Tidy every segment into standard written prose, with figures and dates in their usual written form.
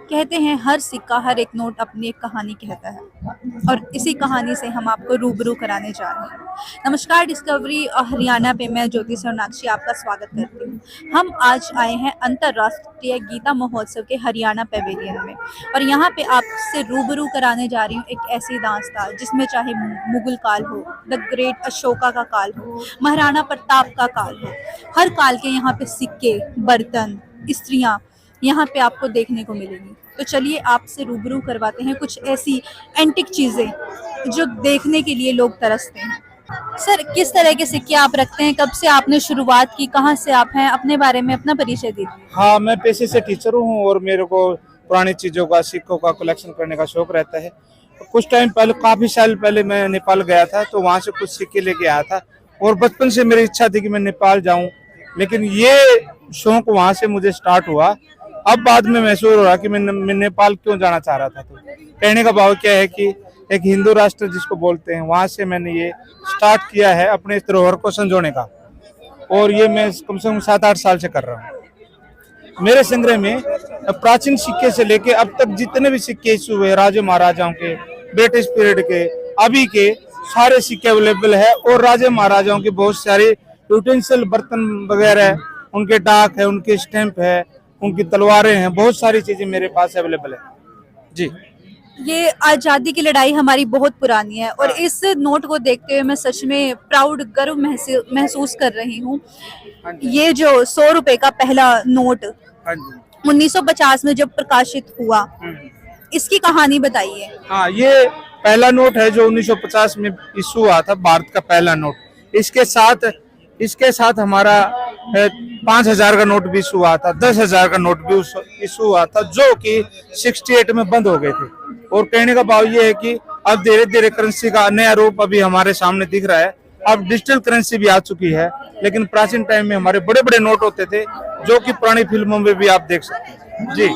कहते हैं हर सिक्का हर एक नोट अपनी एक कहानी कहता है और इसी कहानी से हम आपको रूबरू कराने जा रहे हैं। नमस्कार डिस्कवरी और हरियाणा पे मैं ज्योति सोनाक्षी आपका स्वागत करती हूँ। हम आज आए हैं अंतर्राष्ट्रीय गीता महोत्सव के हरियाणा पवेलियन में और यहाँ पे आपसे रूबरू कराने जा रही हूँ एक ऐसी दास्तान जिसमें चाहे मुगल काल हो, द ग्रेट अशोका का काल हो, महाराणा प्रताप का काल हो, हर काल के यहाँ पे सिक्के, बर्तन, स्त्रियाँ यहाँ पे आपको देखने को मिलेंगी। तो चलिए आपसे रूबरू करवाते हैं कुछ ऐसी एंटिक चीजें जो देखने के लिए लोग तरसते हैं। सर, किस तरह के सिक्के आप रखते हैं, कब से आपने शुरुआत की, कहाँ से आप हैं, अपने बारे में अपना परिचय दीजिए। हाँ, मैं पेशे से टीचर हूँ और मेरे को पुरानी चीज़ों का, सिक्कों का कलेक्शन करने का शौक रहता है। कुछ टाइम पहले, काफ़ी साल पहले मैं नेपाल गया था, तो वहाँ से कुछ सिक्के लेके आया था और बचपन से मेरी इच्छा थी कि मैं नेपाल जाऊँ, लेकिन ये शौक वहाँ से मुझे स्टार्ट हुआ। अब बाद में महसूस हो रहा कि मैं नेपाल क्यों जाना चाह रहा था। तो कहने का भाव क्या है कि एक हिंदू राष्ट्र जिसको बोलते हैं, वहाँ से मैंने ये स्टार्ट किया है अपने धरोहर को संजोने का, और ये मैं कम से कम 7-8 साल से कर रहा हूँ। मेरे संग्रह में प्राचीन सिक्के से लेके अब तक जितने भी सिक्के इशू हुए, राजे महाराजाओं के, ब्रिटिश पीरियड के, अभी के, सारे सिक्के अवेलेबल है। और राजे महाराजाओं के बहुत सारे यूटेंसिल, बर्तन वगैरह, उनके डाक है, उनके स्टैंप है, उनकी तलवारें हैं, बहुत सारी चीजें मेरे पास अवेलेबल है जी। ये आज़ादी की लड़ाई हमारी बहुत पुरानी है और इस नोट को देखते हुए मैं सच में प्राउड, गर्व महसूस कर रही हूँ। ये जो 100 रुपए का पहला नोट 1950 में जब प्रकाशित हुआ, इसकी कहानी बताइए। हाँ, ये पहला नोट है जो 1950 में इशू हुआ था, भारत का पहला नोट। इसके साथ हमारा 5,000 का नोट भी इशू हुआ था, 10,000 का नोट भी इशू हुआ था, जो कि 68 में बंद हो गए थे। और कहने का भाव ये है कि अब धीरे धीरे करेंसी का नया रूप अभी हमारे सामने दिख रहा है। अब डिजिटल करेंसी भी आ चुकी है, लेकिन प्राचीन टाइम में हमारे बड़े बड़े नोट होते थे, जो कि पुरानी फिल्मों में भी आप देख सकते हैं जी।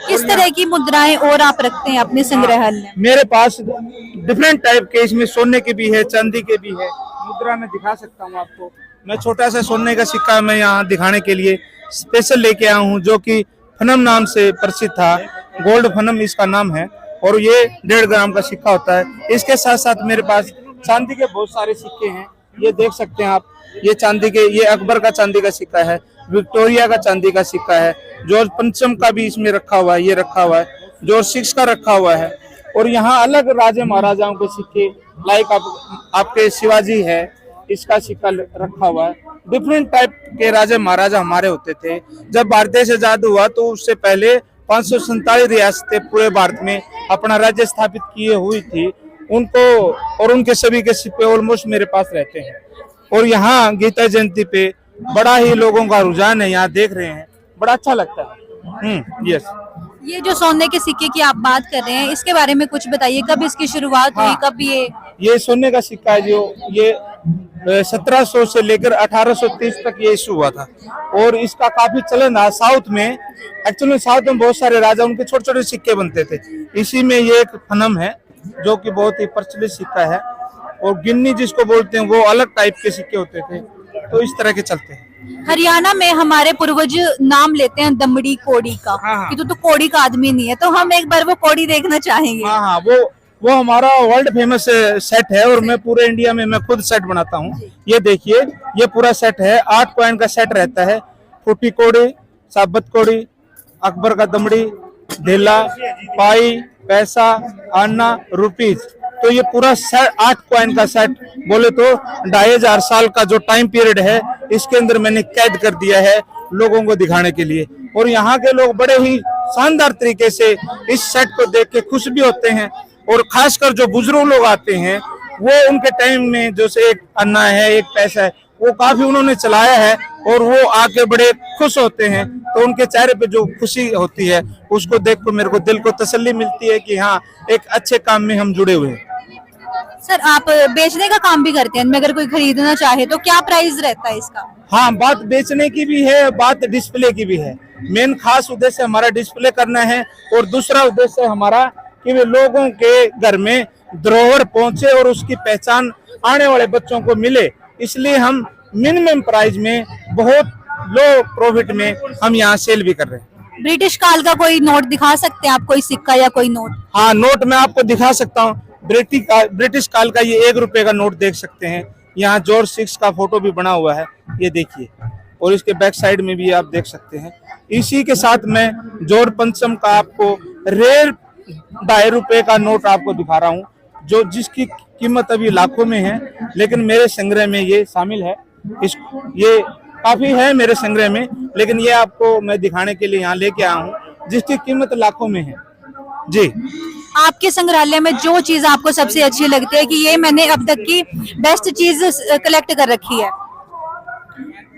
किस तरह की मुद्राएं और आप रखते हैं अपने संग्रहालय में? मेरे पास डिफरेंट टाइप के, इसमें सोने के भी है, चांदी के भी है। मुद्रा में दिखा सकता हूँ आपको। मैं छोटा सा सोने का सिक्का मैं यहाँ दिखाने के लिए स्पेशल लेके आया हूँ, जो कि फनम नाम से प्रसिद्ध था। गोल्ड फनम इसका नाम है और ये 1.5 ग्राम का सिक्का होता है। इसके साथ साथ मेरे पास चांदी के बहुत सारे सिक्के हैं, ये देख सकते हैं आप। ये चांदी के, ये अकबर का चांदी का सिक्का है, विक्टोरिया का चांदी का सिक्का है, जॉर्ज पंचम का भी इसमें रखा हुआ है, ये रखा हुआ है, जॉर्ज 6 का रखा हुआ है। और यहाँ अलग राजे महाराजाओं के सिक्के, लाइक आपके शिवाजी है, इसका सिक्का रखा हुआ है। डिफरेंट टाइप के राजे महाराजा हमारे होते थे। जब भारत देश आजाद हुआ तो उससे पहले 547 रियासतें पूरे भारत में अपना राज्य स्थापित किए हुई थी। उनको और उनके सभी के सिक्के ऑलमोस्ट मेरे पास रहते हैं। और यहाँ गीता जयंती पे बड़ा ही लोगों का रुझान है, यहाँ देख रहे हैं, बड़ा अच्छा लगता है। यस। ये जो सोने के सिक्के की आप बात कर रहे हैं, इसके बारे में कुछ बताइए। कब इसकी शुरुआत हुई, कब ये सोने का सिक्का है जो ये 1700 से लेकर 1830 तक ये इशू हुआ था। और इसका काफी चलन था साउथ में। एक्चुअली साउथ में बहुत सारे राजा, उनके छोटे छोटे सिक्के बनते थे। इसी में ये एक फनम है जो कि बहुत ही प्रचलित सिक्का है। और गिन्नी जिसको बोलते हैं, वो अलग टाइप के सिक्के होते थे। तो इस तरह के चलते हैं। हरियाणा में हमारे पूर्वज नाम लेते हैं दमड़ी कोड़ी का। हाँ। कि तो कोड़ी का आदमी नहीं है, तो हम एक बार वो कोड़ी देखना चाहेंगे। हाँ, वो हमारा वर्ल्ड फेमस सेट है और मैं पूरे इंडिया में मैं खुद सेट बनाता हूँ। ये देखिए, ये पूरा सेट है, 8 कॉइन का सेट रहता है। फूटी कोड़ी, साबत कोड़ी, अकबर का दमड़ी, ढेला, पाई, पैसा, आना, रुपीज। तो ये पूरा सेट 8 कॉइन का सेट, बोले तो 2500 साल का जो टाइम पीरियड है, इसके अंदर मैंने कैद कर दिया है लोगों को दिखाने के लिए। और यहाँ के लोग बड़े ही शानदार तरीके से इस सेट को देख के खुश भी होते हैं। और खासकर जो बुजुर्ग लोग आते हैं, वो उनके टाइम में जो से एक अन्ना है, एक पैसा है, वो काफी उन्होंने चलाया है और वो आके बड़े खुश होते हैं। तो उनके चेहरे पे जो खुशी होती है, उसको देख कर मेरे को दिल को तसल्ली मिलती है कि हाँ, एक अच्छे काम में हम जुड़े हुए हैं। सर, आप बेचने का काम भी करते हैं, अगर कोई खरीदना चाहे तो क्या प्राइस रहता है इसका? हाँ, बात बेचने की भी है, बात डिस्प्ले की भी है। मेन खास उद्देश्य हमारा डिस्प्ले करना है और दूसरा उद्देश्य हमारा कि वे लोगों के घर में धरोहर पहुंचे और उसकी पहचान आने वाले बच्चों को मिले। इसलिए हम मिनिमम प्राइस में, बहुत लो प्रॉफिट में हम यहाँ सेल भी कर रहे हैं। ब्रिटिश काल का कोई नोट दिखा सकते हैं आप, कोई सिक्का या कोई नोट? हाँ, नोट मैं आपको दिखा सकता हूँ। ब्रिटिश काल का ये 1 रुपए का नोट देख सकते हैं। यहाँ जॉर्ज 6 का फोटो भी बना हुआ है, ये देखिए, और इसके बैक साइड में भी आप देख सकते हैं। इसी के साथ मैं जॉर्ज 5 का आपको रेयर 2.5 रुपए का नोट आपको दिखा रहा हूँ, जो जिसकी कीमत अभी लाखों में है, लेकिन मेरे संग्रह में ये शामिल है। ये काफी है मेरे संग्रह में, लेकिन ये आपको मैं दिखाने के लिए यहाँ लेके आया हूँ, जिसकी कीमत लाखों में है जी। आपके संग्रहालय में जो चीज आपको सबसे अच्छी लगती है कि ये मैंने अब तक की बेस्ट चीज कलेक्ट कर रखी है?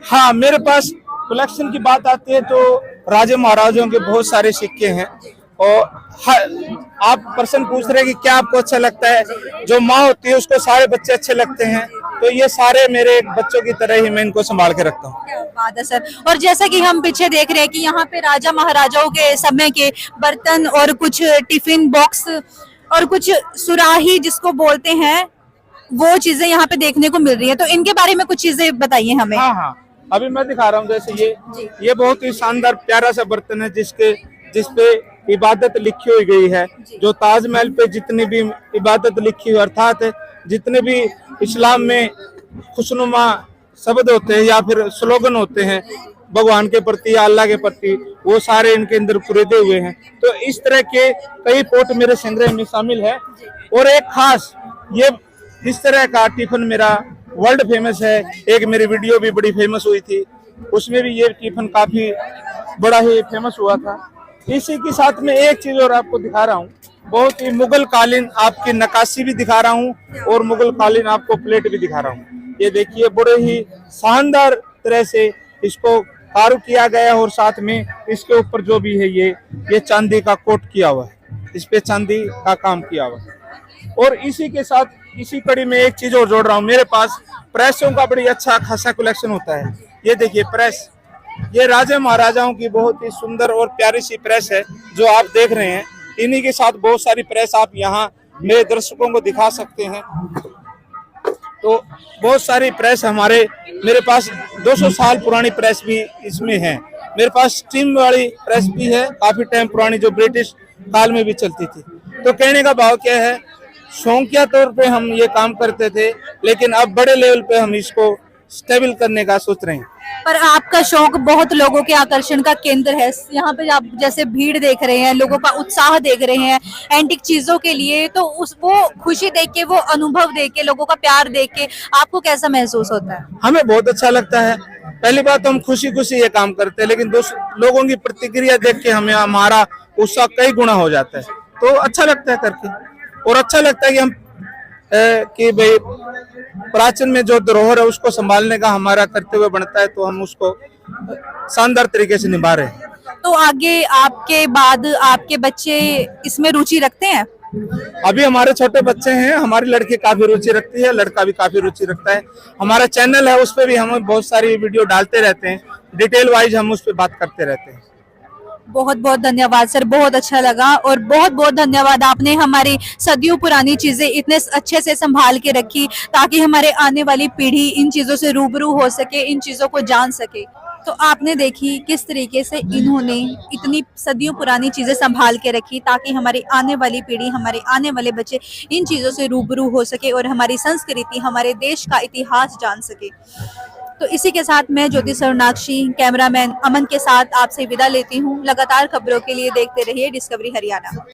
हाँ, मेरे पास कलेक्शन की बात आती है तो राजे महाराजों के बहुत सारे सिक्के हैं। और आप प्रश्न पूछ रहे हैं कि क्या आपको अच्छा लगता है, जो माँ होती है उसको सारे बच्चे अच्छे लगते हैं, तो ये सारे मेरे बच्चों की तरह ही मैं इनको संभाल के रखता हूँ। क्या बात है सर। और जैसा कि हम पीछे देख रहे हैं कि यहाँ पे राजा महाराजाओं के समय के बर्तन और कुछ टिफिन बॉक्स और कुछ सुराही जिसको बोलते हैं, वो चीजें यहाँ पे देखने को मिल रही है, तो इनके बारे में कुछ चीजें बताइए हमें। हाँ हाँ, अभी मैं दिखा रहा हूँ। जैसे ये बहुत ही शानदार प्यारा सा बर्तन है, जिसपे इबादत लिखी हुई गई है। जो ताजमहल पे जितनी भी इबादत लिखी हुई, अर्थात जितने भी इस्लाम में खुशनुमा शब्द होते हैं या फिर स्लोगन होते हैं भगवान के प्रति या अल्लाह के प्रति, वो सारे इनके अंदर कुरेदे हुए हैं। तो इस तरह के कई पोट मेरे संग्रह में शामिल है। और एक खास ये इस तरह का टिफिन मेरा वर्ल्ड फेमस है। एक मेरी वीडियो भी बड़ी फेमस हुई थी, उसमें भी ये टिफिन काफी बड़ा ही फेमस हुआ था। इसी के साथ में एक चीज और आपको दिखा रहा हूँ, बहुत ही मुगल कालीन आपकी नक्काशी भी दिखा रहा हूँ और मुगल कालीन आपको प्लेट भी दिखा रहा हूँ। ये देखिए, बड़े ही शानदार तरह से इसको कारू किया गया है और साथ में इसके ऊपर जो भी है ये चांदी का कोट किया हुआ है, इस पे चांदी का काम किया हुआ है। और इसी के साथ इसी कड़ी में एक चीज और जोड़ रहा हूँ, मेरे पास प्रेसों का बड़ी अच्छा खासा कलेक्शन होता है। ये देखिए प्रेस, ये राजा महाराजाओं की बहुत ही सुंदर और प्यारी सी प्रेस है जो आप देख रहे हैं। इन्हीं के साथ बहुत सारी प्रेस आप यहाँ मेरे दर्शकों को दिखा सकते हैं। तो बहुत सारी प्रेस मेरे पास 200 साल पुरानी प्रेस भी इसमें है। मेरे पास स्टीम वाली प्रेस भी है, काफी टाइम पुरानी, जो ब्रिटिश काल में भी चलती थी। तो कहने का भाव क्या है, शौकिया तौर पे हम ये काम करते थे, लेकिन अब बड़े लेवल पे हम इसको स्टेबल करने का सोच रहे हैं। पर आपका शौक बहुत लोगों के आकर्षण का केंद्र है। यहाँ पे आप जैसे भीड़ देख रहे हैं, लोगों का उत्साह देख रहे हैं एंटिक चीजों के लिए, तो वो खुशी देख के, वो अनुभव देख के, लोगों का प्यार देख के आपको कैसा महसूस होता है? हमें बहुत अच्छा लगता है। पहली बात तो हम खुशी खुशी ये काम करते हैं, लेकिन लोगों की प्रतिक्रिया देख के हमारा उत्साह कई गुना हो जाता है। तो अच्छा लगता है करके, और अच्छा लगता है कि हम कि भाई प्राचीन में जो धरोहर है उसको संभालने का हमारा कर्तव्य बनता है, तो हम उसको शानदार तरीके से निभा रहे हैं। तो आगे आपके बाद आपके बच्चे इसमें रुचि रखते हैं? अभी हमारे छोटे बच्चे हैं, हमारी लड़की काफी रुचि रखती है, लड़का भी काफी रुचि रखता है। हमारा चैनल है, उस पर भी हम बहुत सारी वीडियो डालते रहते हैं, डिटेल वाइज हम उस पर बात करते रहते हैं। बहुत बहुत धन्यवाद सर, बहुत अच्छा लगा। और बहुत बहुत धन्यवाद, आपने हमारी सदियों पुरानी चीजें इतने अच्छे से संभाल के रखी ताकि हमारे आने वाली पीढ़ी इन चीजों से रूबरू हो सके, इन चीजों को जान सके। तो आपने देखी किस तरीके से इन्होंने इतनी सदियों पुरानी चीजें संभाल के रखी ताकि हमारी आने वाली पीढ़ी, हमारे आने वाले बच्चे इन चीजों से रूबरू हो सके और हमारी संस्कृति, हमारे देश का इतिहास जान सके। तो इसी के साथ मैं ज्योति सोनाक्षी, कैमरामैन अमन के साथ आपसे विदा लेती हूँ। लगातार खबरों के लिए देखते रहिए डिस्कवरी हरियाणा।